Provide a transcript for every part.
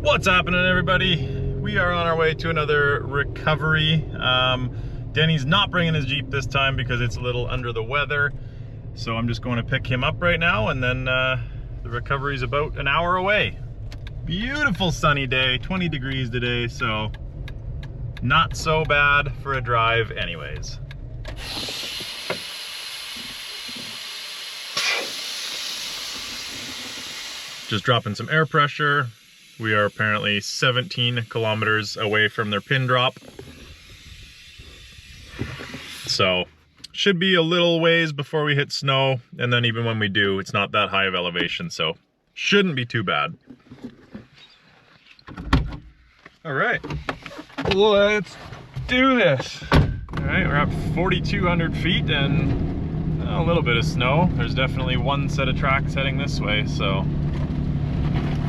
What's happening, everybody? We are on our way to another recovery. Denny's not bringing his Jeep this time because it's a little under the weather. So I'm just going to pick him up right now, and then the recovery's about an hour away. Beautiful sunny day, 20 degrees today, so not so bad for a drive anyways. Just dropping some air pressure. We are apparently 17 kilometers away from their pin drop. So should be a little ways before we hit snow, and then even when we do, it's not that high of elevation, so shouldn't be too bad. All right, let's do this. All right, we're up 4,200 feet and a little bit of snow. There's definitely one set of tracks heading this way, so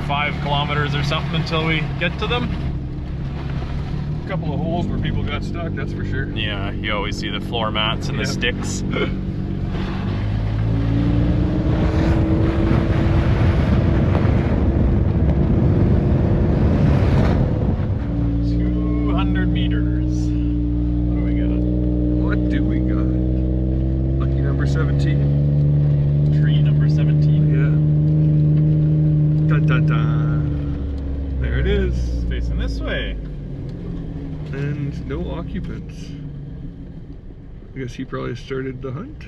5 kilometers or something until we get to them. A couple of holes where people got stuck, that's for sure. Yeah, you always see the floor mats and the sticks. 200 meters. What do we got? What do we got? Lucky number 17. Tree number 17. Yeah. Dun dun dun. There it is. Facing this way. And no occupants. I guess he probably started the hunt.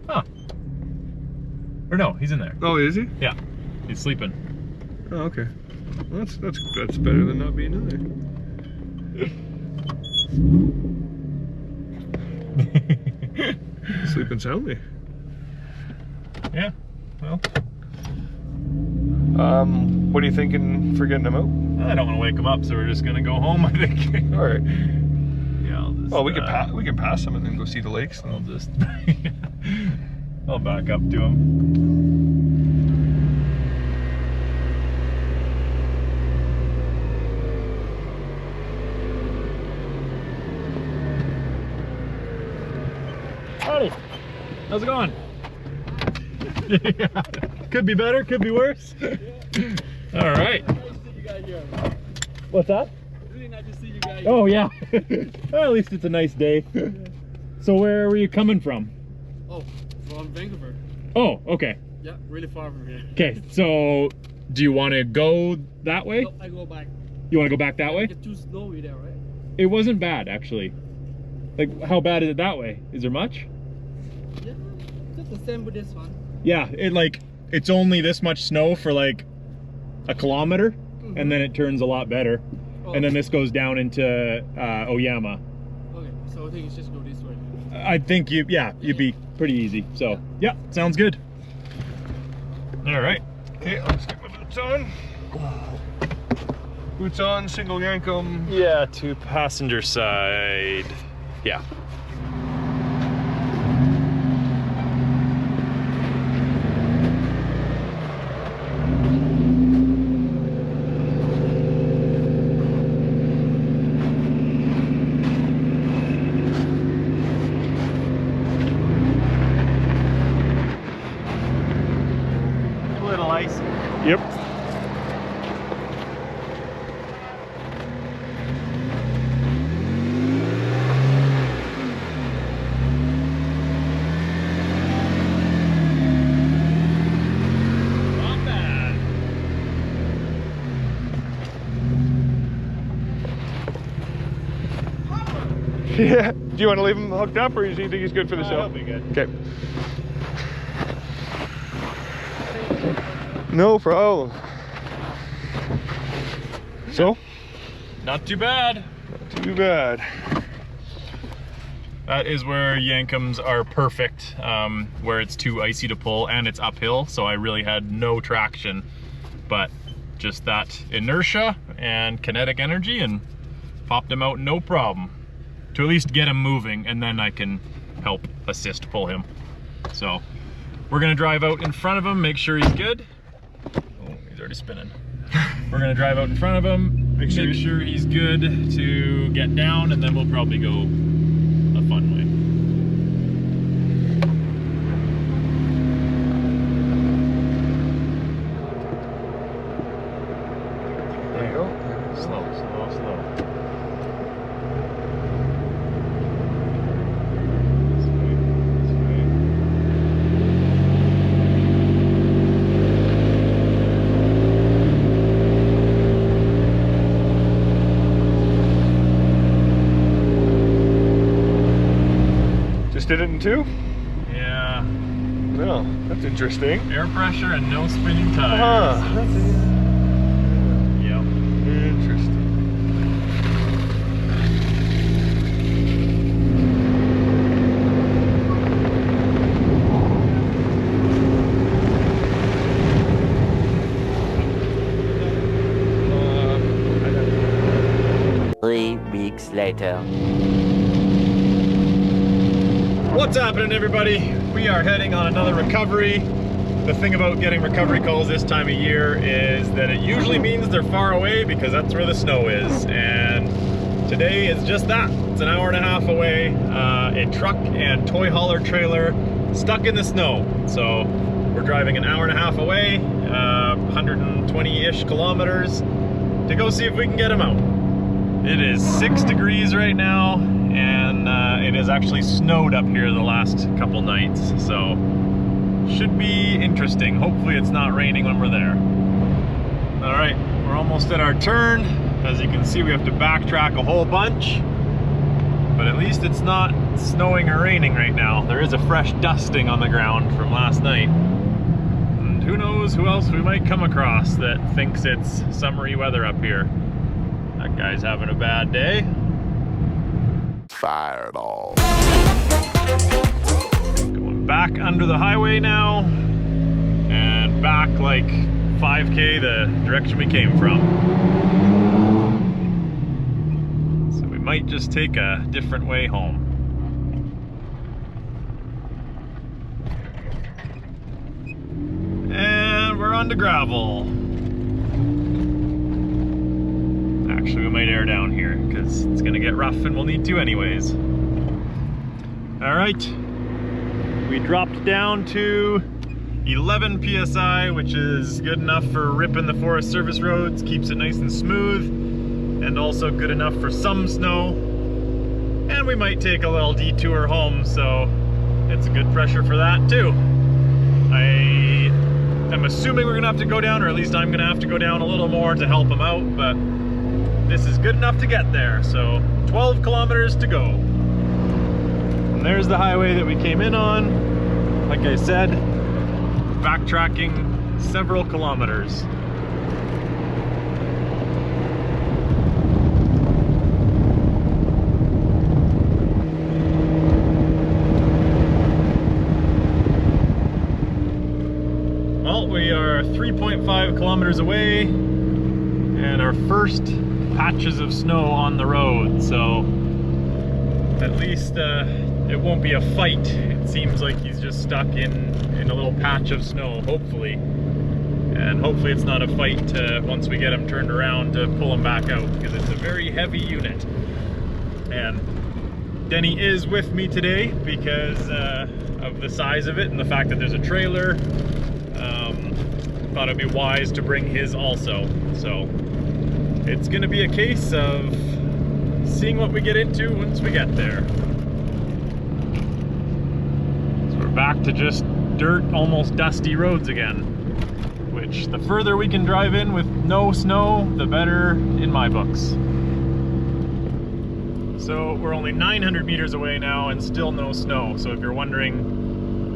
Huh. Or no, he's in there. Oh, is he? Yeah, he's sleeping. Oh, okay. Well, that's better than not being in there. Sleeping soundly. Yeah, well. What are you thinking for getting him out? I don't want to wake him up, so we're just gonna go home, I think. All right. Yeah, I'll just. Oh, we can pass him and then go see the lakes. I'll just. I'll back up to him. Howdy. How's it going? Yeah. Could be better, could be worse. All right. What's that? Really nice to see you guys. Oh yeah. Well, at least it's a nice day. Yeah. So where were you coming from? Oh, from Vancouver. Oh, okay. Yeah, really far from here. Okay, so do you want to go that way? No, I go back. You want to go back that way? It's too snowy there, right? It wasn't bad, actually. Like, how bad is it that way? Is there much? Yeah, just the same with this one. Yeah, it's only this much snow for like a kilometer, and then it turns a lot better. Oh. And then this goes down into Oyama. Okay, so I think it's just go this way. I think you'd be pretty easy. So, yeah, sounds good. All right. Okay, I'll just get my boots on. Boots on, single yank 'em. Yeah, to passenger side. Yeah. Little icy. Yep. Not bad. Yeah. Do you want to leave him hooked up, or do you think he's good for the show? That'll be good. Okay. No problem. So? Not too bad. Not too bad. That is where Yankums are perfect, where it's too icy to pull and it's uphill, so I really had no traction, but just that inertia and kinetic energy, and popped him out no problem. To at least get him moving, and then I can help assist pull him. So we're gonna drive out in front of him, make sure he's good. Oh, he's already spinning. We're gonna drive out in front of him, make sure he's good to get down, and then we'll probably go a fun way. Just did it in 2? Yeah. Well, that's interesting. Air pressure and no spinning tires. That's Yep. interesting. Three weeks later. What's happening, everybody? We are heading on another recovery. The thing about getting recovery calls this time of year is that it usually means they're far away because that's where the snow is. And today is just that. It's an hour and a half away. A truck and toy hauler trailer stuck in the snow. So we're driving an hour and a half away, 120-ish kilometers to go see if we can get them out. It is 6 degrees right now, and it has actually snowed up here the last couple nights, so should be interesting. Hopefully it's not raining when we're there. All right, we're almost at our turn. As you can see, we have to backtrack a whole bunch, but at least it's not snowing or raining right now. There is a fresh dusting on the ground from last night, and who knows who else we might come across that thinks it's summery weather up here. That guy's having a bad day. Fireball. Going back under the highway now, and back like 5K the direction we came from. So we might just take a different way home. And we're on to gravel. Actually, we might air down here because it's gonna get rough and we'll need to anyways. All right, we dropped down to 11 PSI, which is good enough for ripping the Forest Service roads, keeps it nice and smooth, and also good enough for some snow. And we might take a little detour home, so it's a good pressure for that too. I'm assuming we're gonna have to go down, or at least I'm gonna have to go down a little more to help them out, but this is good enough to get there. So 12 kilometers to go. And there's the highway that we came in on. Like I said, backtracking several kilometers. Well, we are 3.5 kilometers away, and our first patches of snow on the road, so at least it won't be a fight. It seems like he's just stuck in a little patch of snow, hopefully. And hopefully it's not a fight once we get him turned around to pull him back out, because it's a very heavy unit. And Denny is with me today because of the size of it and the fact that there's a trailer. Thought it'd be wise to bring his also. So it's gonna be a case of seeing what we get into once we get there. So we're back to just dirt, almost dusty roads again, which the further we can drive in with no snow, the better in my books. So we're only 900 meters away now and still no snow. So if you're wondering,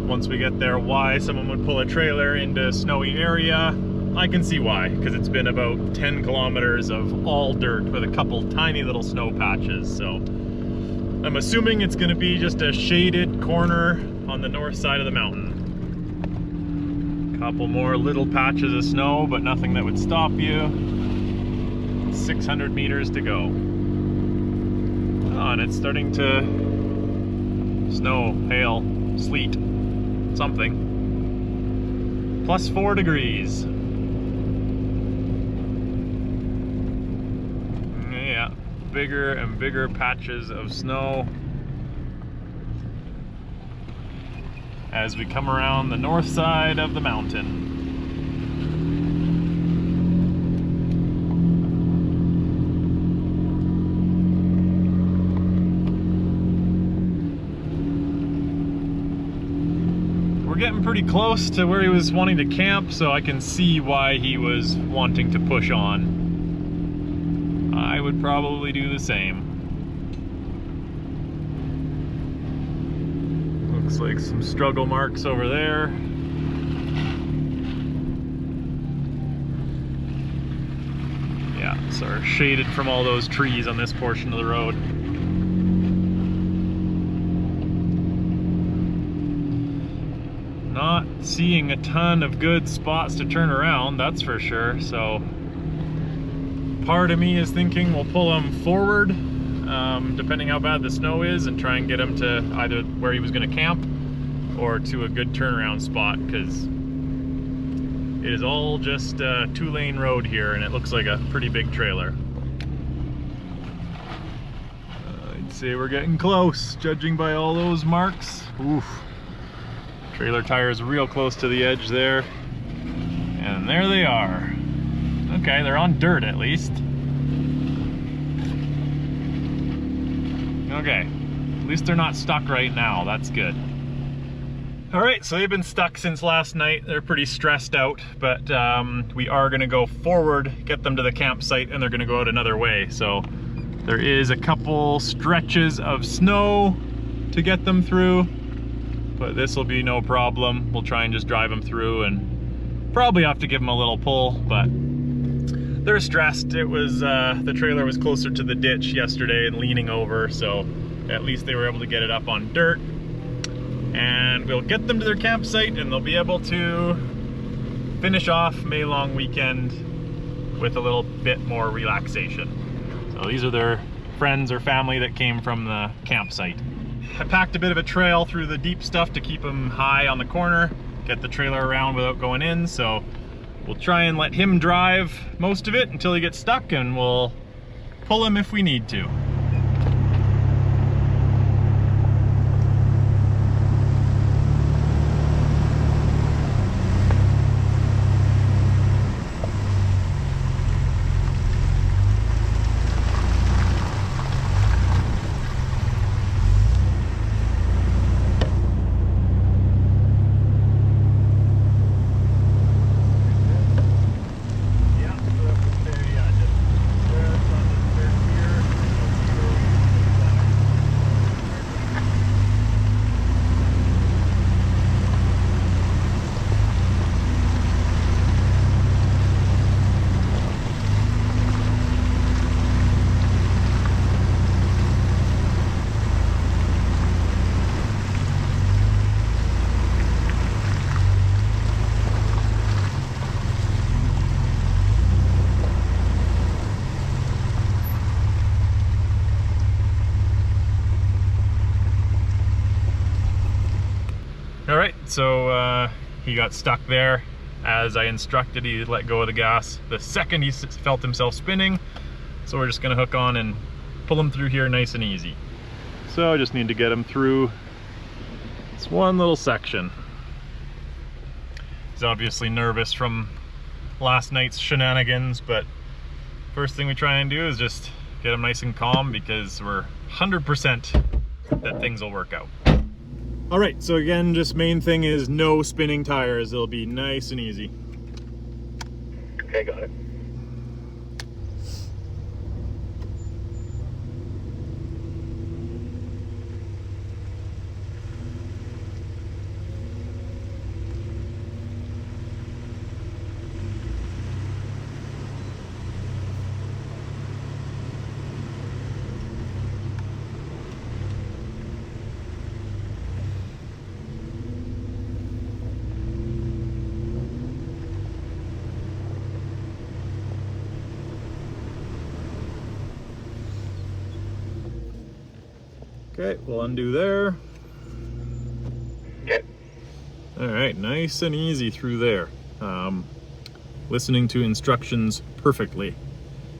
once we get there, why someone would pull a trailer into a snowy area, I can see why, because it's been about 10 kilometers of all dirt with a couple tiny little snow patches. So I'm assuming it's gonna be just a shaded corner on the north side of the mountain. Couple more little patches of snow, but nothing that would stop you. 600 meters to go. Oh, and it's starting to snow, hail, sleet, something. +4 degrees. Yeah, bigger and bigger patches of snow as we come around the north side of the mountain. getting pretty close to where he was wanting to camp, so I can see why he was wanting to push on. I would probably do the same. Looks like some struggle marks over there. Yeah, so we're shaded from all those trees on this portion of the road. Not seeing a ton of good spots to turn around, that's for sure. So part of me is thinking we'll pull him forward, depending how bad the snow is, and try and get him to either where he was going to camp or to a good turnaround spot, because it is all just a 2-lane road here and it looks like a pretty big trailer. I'd say we're getting close, judging by all those marks. Oof. Trailer tires real close to the edge there. And there they are. Okay, they're on dirt at least. Okay, at least they're not stuck right now, that's good. All right, so they've been stuck since last night. They're pretty stressed out, but we are gonna go forward, get them to the campsite, and they're gonna go out another way. So there is a couple stretches of snow to get them through, but this will be no problem. We'll try and just drive them through, and probably have to give them a little pull, but they're stressed. It was, the trailer was closer to the ditch yesterday and leaning over, so at least they were able to get it up on dirt. And we'll get them to their campsite and they'll be able to finish off May long weekend with a little bit more relaxation. So these are their friends or family that came from the campsite. I packed a bit of a trail through the deep stuff to keep him high on the corner, get the trailer around without going in, so we'll try and let him drive most of it until he gets stuck, and we'll pull him if we need to. All right, so he got stuck there. As I instructed, he let go of the gas the second he felt himself spinning. So we're just gonna hook on and pull him through here nice and easy. So I just need to get him through this one little section. He's obviously nervous from last night's shenanigans, but first thing we try and do is just get him nice and calm, because we're 100% that things will work out. All right, so again, just main thing is no spinning tires. It'll be nice and easy. Okay, got it. Okay, we'll undo there. Okay. All right, nice and easy through there. Listening to instructions perfectly,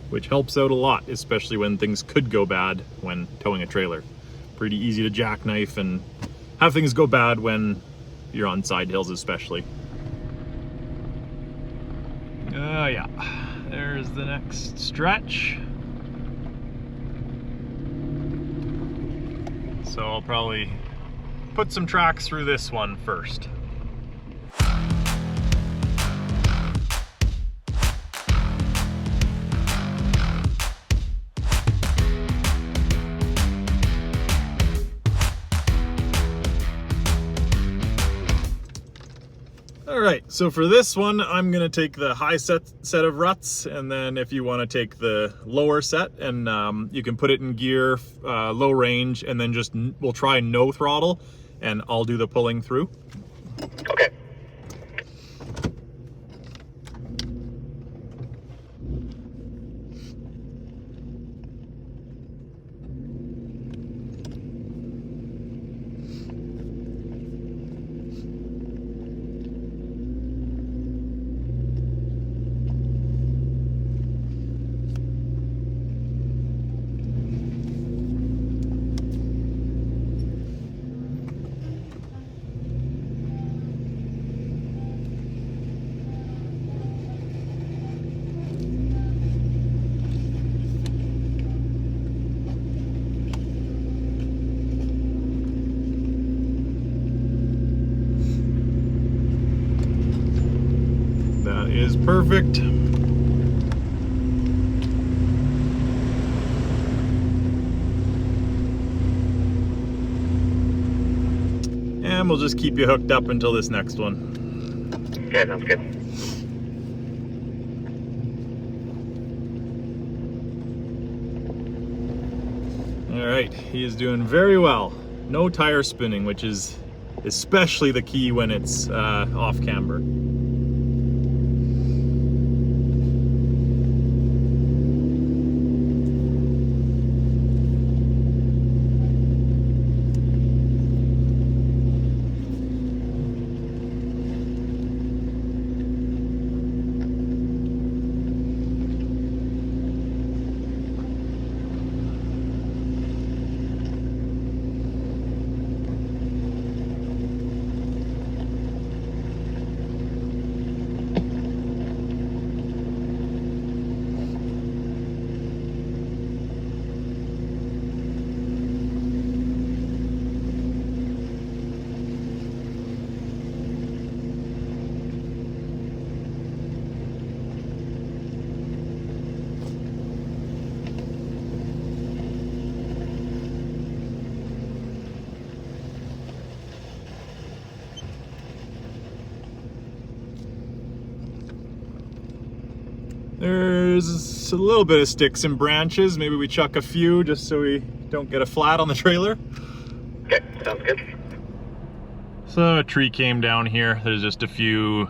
which helps out a lot, especially when things could go bad when towing a trailer. Pretty easy to jackknife and have things go bad when you're on side hills especially. Yeah, there's the next stretch. So I'll probably put some tracks through this one first. So for this one, I'm gonna take the high set of ruts, and then if you want to take the lower set, and you can put it in gear, low range, and then just we'll try no throttle, and I'll do the pulling through. Okay. That is perfect. And we'll just keep you hooked up until this next one. Okay, sounds good. All right, he is doing very well. No tire spinning, which is especially the key when it's off camber. There's a little bit of sticks and branches. Maybe we chuck a few just so we don't get a flat on the trailer. Okay, sounds good. So a tree came down here. There's just a few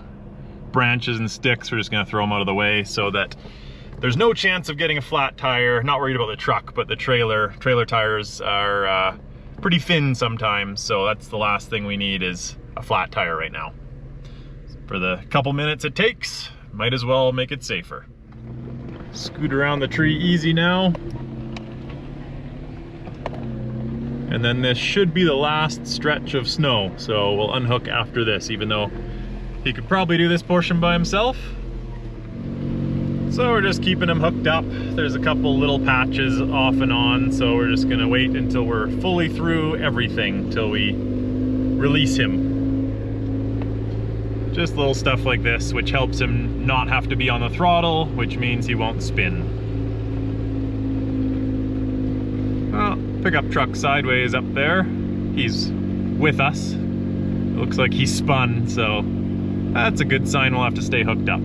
branches and sticks. We're just gonna throw them out of the way so that there's no chance of getting a flat tire. Not worried about the truck, but the trailer tires are pretty thin sometimes. So that's the last thing we need is a flat tire right now. For the couple minutes it takes, might as well make it safer. Scoot around the tree easy now. And then this should be the last stretch of snow, so we'll unhook after this, even though he could probably do this portion by himself. So we're just keeping him hooked up. There's a couple little patches off and on, so we're just gonna wait until we're fully through everything, till we release him. Just little stuff like this, which helps him not have to be on the throttle, which means he won't spin. Well, pickup truck sideways up there. He's with us. It looks like he spun, so that's a good sign. We'll have to stay hooked up.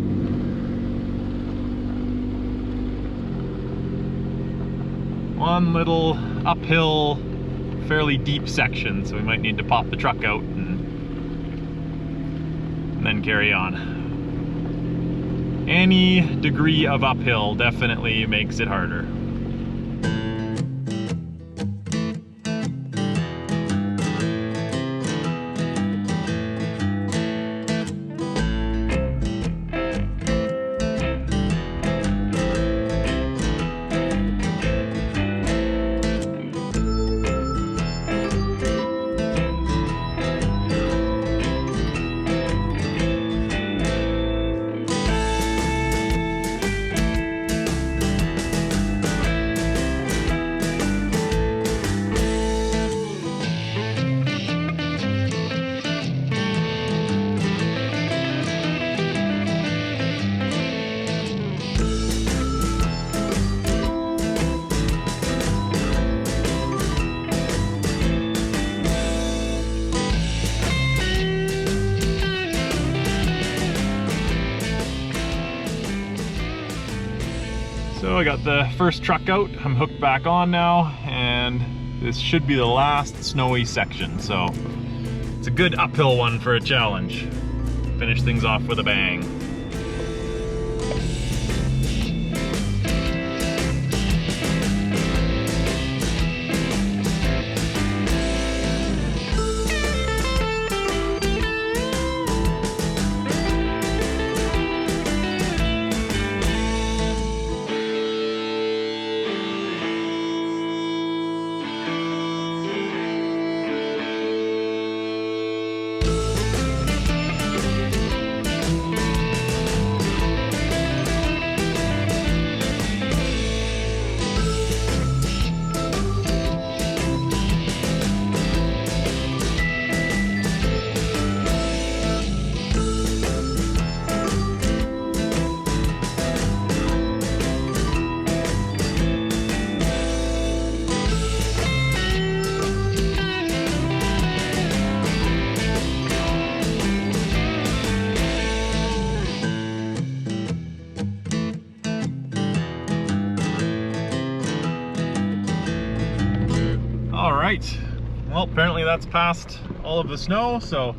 One little uphill, fairly deep section, so we might need to pop the truck out and then carry on. Any degree of uphill definitely makes it harder. So I got the first truck out, I'm hooked back on now, and this should be the last snowy section, so it's a good uphill one for a challenge. Finish things off with a bang. Alright, well apparently that's past all of the snow, so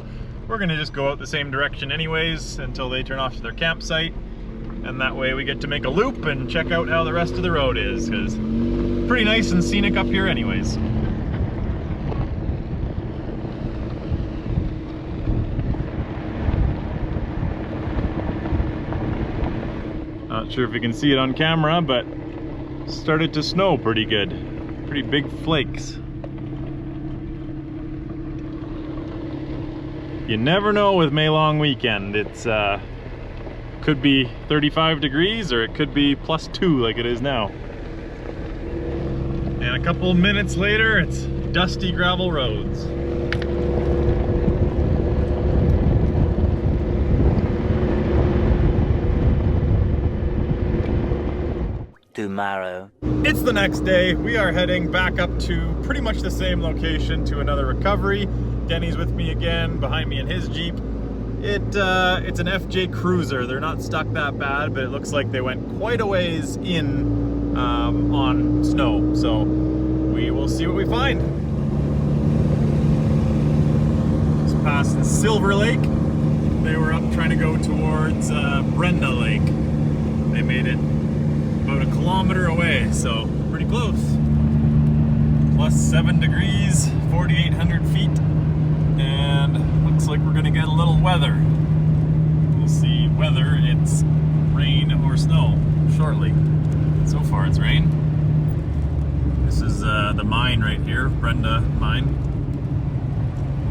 we're gonna just go out the same direction anyways until they turn off to their campsite, and that way we get to make a loop and check out how the rest of the road is, because pretty nice and scenic up here anyways. Not sure if you can see it on camera, but it started to snow pretty good. Pretty big flakes. You never know with May long weekend. It's could be 35 degrees or it could be +2 like it is now. And a couple minutes later, it's dusty gravel roads. Tomorrow. It's the next day. We are heading back up to pretty much the same location to another recovery. Denny's with me again, behind me in his Jeep. It's an FJ Cruiser. They're not stuck that bad, but it looks like they went quite a ways in on snow. So we will see what we find. Just past Silver Lake. They were up trying to go towards Brenda Lake. They made it about a kilometer away, so pretty close. +7 degrees, 4,800 feet. And looks like we're gonna get a little weather. We'll see whether it's rain or snow shortly. So far it's rain. This is the mine right here, Brenda Mine.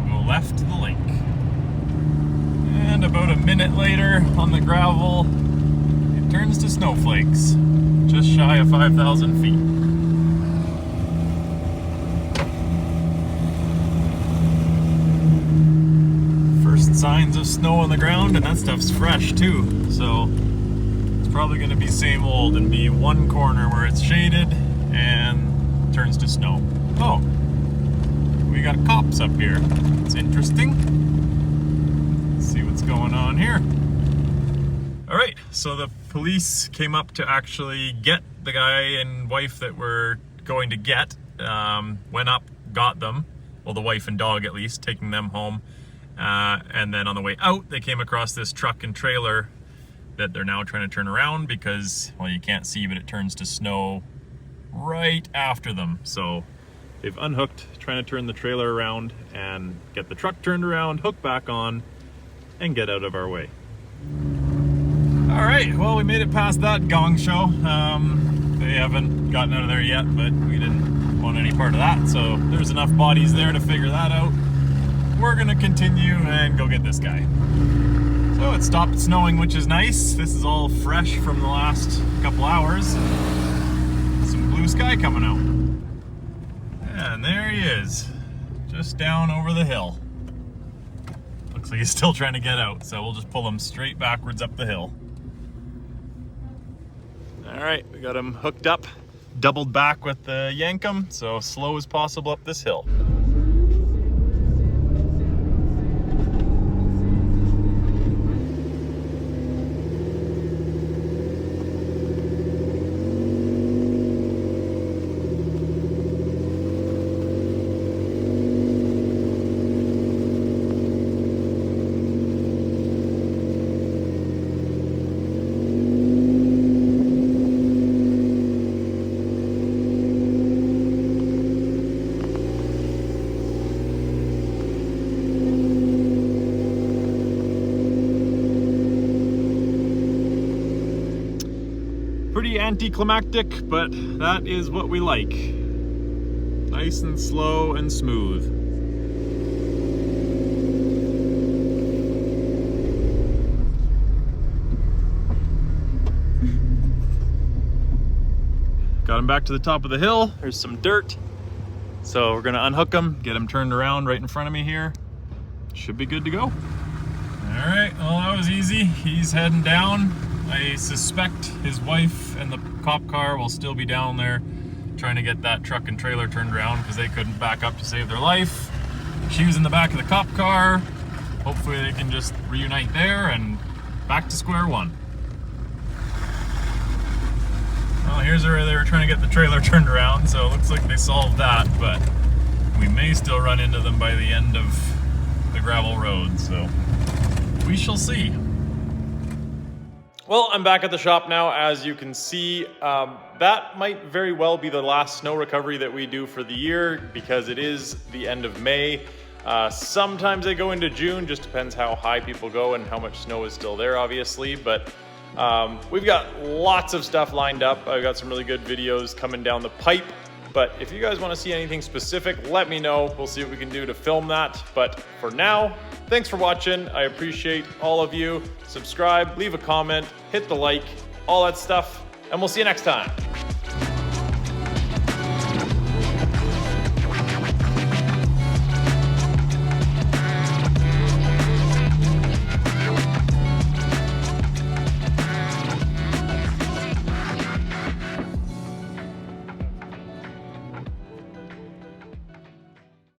We'll go left to the lake. And about a minute later on the gravel, it turns to snowflakes, just shy of 5,000 feet. Signs of snow on the ground, and that stuff's fresh too, so it's probably going to be same old and be one corner where it's shaded and turns to snow. Oh, we got cops up here. It's interesting. Let's see what's going on here. All right, so the police came up to actually get the guy and wife that we're going to get. Went up, got them, well, the wife and dog at least, taking them home. And then on the way out, they came across this truck and trailer that they're now trying to turn around because, well, you can't see, but it turns to snow right after them. So they've unhooked, trying to turn the trailer around and get the truck turned around, hook back on, and get out of our way. All right, well, we made it past that gong show. They haven't gotten out of there yet, but we didn't want any part of that. So there's enough bodies there to figure that out. We're gonna continue and go get this guy. So it stopped snowing, which is nice. This is all fresh from the last couple hours. Some blue sky coming out. And there he is, just down over the hill. Looks like he's still trying to get out, so we'll just pull him straight backwards up the hill. All right, we got him hooked up, doubled back with the Yankum, so slow as possible up this hill. Pretty anticlimactic, but that is what we like. Nice and slow and smooth. Got him back to the top of the hill. There's some dirt. So we're gonna unhook him, get him turned around right in front of me here. Should be good to go. All right, well that was easy. He's heading down. I suspect his wife and the cop car will still be down there trying to get that truck and trailer turned around because they couldn't back up to save their life. She was in the back of the cop car. Hopefully they can just reunite there and back to square one. Well, here's where they were trying to get the trailer turned around, so it looks like they solved that, but we may still run into them by the end of the gravel road, so we shall see. Well, I'm back at the shop now. As you can see, that might very well be the last snow recovery that we do for the year because it is the end of May. Sometimes they go into June, just depends how high people go and how much snow is still there, obviously, but we've got lots of stuff lined up. I've got some really good videos coming down the pipe, but if you guys want to see anything specific, let me know. We'll see what we can do to film that, but for now, thanks for watching. I appreciate all of you. Subscribe, leave a comment, hit the like, all that stuff, and we'll see you next time.